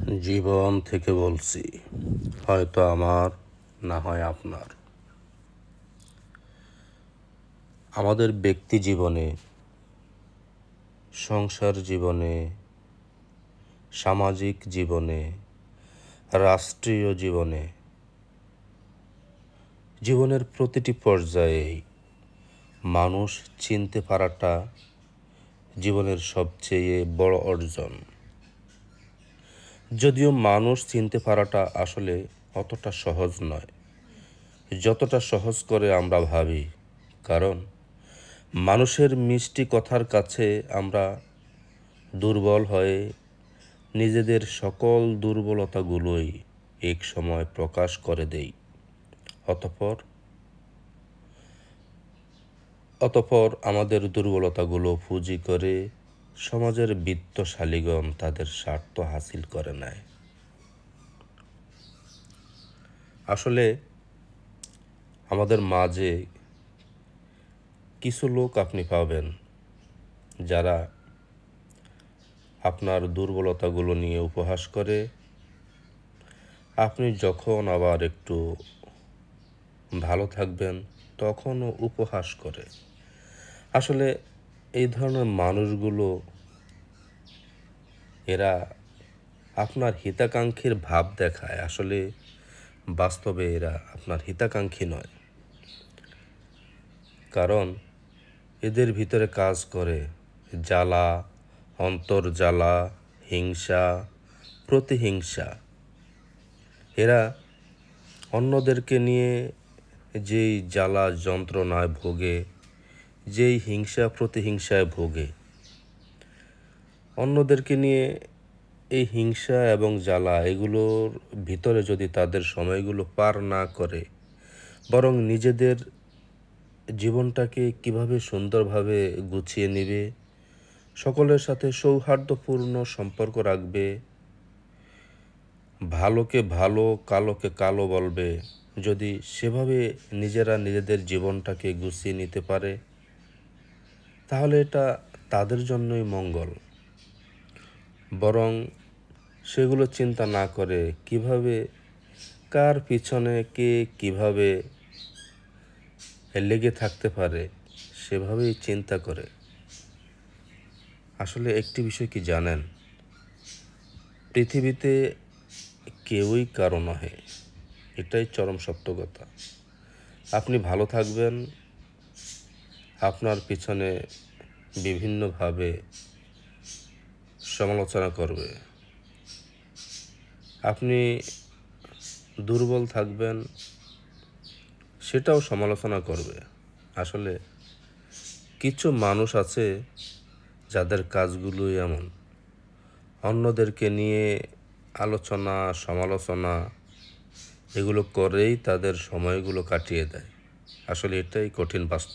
জীবন থেকে বলছি, হয়তো আমার, না হয় আপনার। আমাদের ব্যক্তি জীবনে, সংসার জীবনে, সামাজিক জীবনে, রাষ্ট্রীয় জীবনে, জীবনের প্রতিটি পর্যায়েই মানুষ চিনতে পারাটা জীবনের সবচেয়ে বড় অর্জন। যদিও মানুষ চিনতে পারাটা আসলে অতটা সহজ নয়, যতটা সহজ করে আমরা ভাবি। কারণ মানুষের মিষ্টি কথার কাছে আমরা দুর্বল হয়ে নিজেদের সকল দুর্বলতাগুলোই এক সময় প্রকাশ করে দেই। অতঃপর আমাদের দুর্বলতাগুলো পুঁজি করে সমাজের বিত্তশালীগণ তাদের স্বার্থ হাসিল করে নেয়। আসলে আমাদের মাঝে কিছু লোক আপনি পাবেন যারা আপনার দুর্বলতাগুলো নিয়ে উপহাস করে, আপনি যখন আবার একটু ভালো থাকবেন তখনও উপহাস করে। আসলে এই ধরনের মানুষগুলো, এরা আপনার হিতাকাঙ্ক্ষীর ভাব দেখায়। আসলে বাস্তবে এরা আপনার হিতাকাঙ্ক্ষী নয়, কারণ এদের ভিতরে কাজ করে জ্বালা, অন্তর্জ্বালা, হিংসা, প্রতিহিংসা। এরা অন্যদেরকে নিয়ে যেই জ্বালা যন্ত্রণায় ভোগে, যেই হিংসা প্রতিহিংসায় ভোগে, অন্যদেরকে নিয়ে এই হিংসা এবং জ্বালা এগুলোর ভিতরে যদি তাদের সময়গুলো পার না করে, বরং নিজেদের জীবনটাকে কিভাবে সুন্দরভাবে গুছিয়ে নেবে, সকলের সাথে সৌহার্দ্যপূর্ণ সম্পর্ক রাখবে, ভালোকে ভালো কালোকে কালো বলবে, যদি সেভাবে নিজেরা নিজেদের জীবনটাকে গুছিয়ে নিতে পারে, তাহলে এটা তাদের জন্যই মঙ্গল। বরং সেগুলো চিন্তা না করে কিভাবে কার পিছনে কে কিভাবে লেগে থাকতে পারে সেভাবেই চিন্তা করে। আসলে একটি বিষয় কি জানেন, পৃথিবীতে কেউই কারো নহে, এটাই চরম সত্য কথা। আপনি ভালো থাকবেন, আপনার পিছনে বিভিন্নভাবে সমালোচনা করবে। আপনি দুর্বল থাকবেন, সেটাও সমালোচনা করবে। আসলে কিছু মানুষ আছে যাদের কাজগুলোই এমন, অন্যদেরকে নিয়ে আলোচনা সমালোচনা এগুলো করেই তাদের সময়গুলো কাটিয়ে দেয়। আসলে এটাই কঠিন বাস্তব।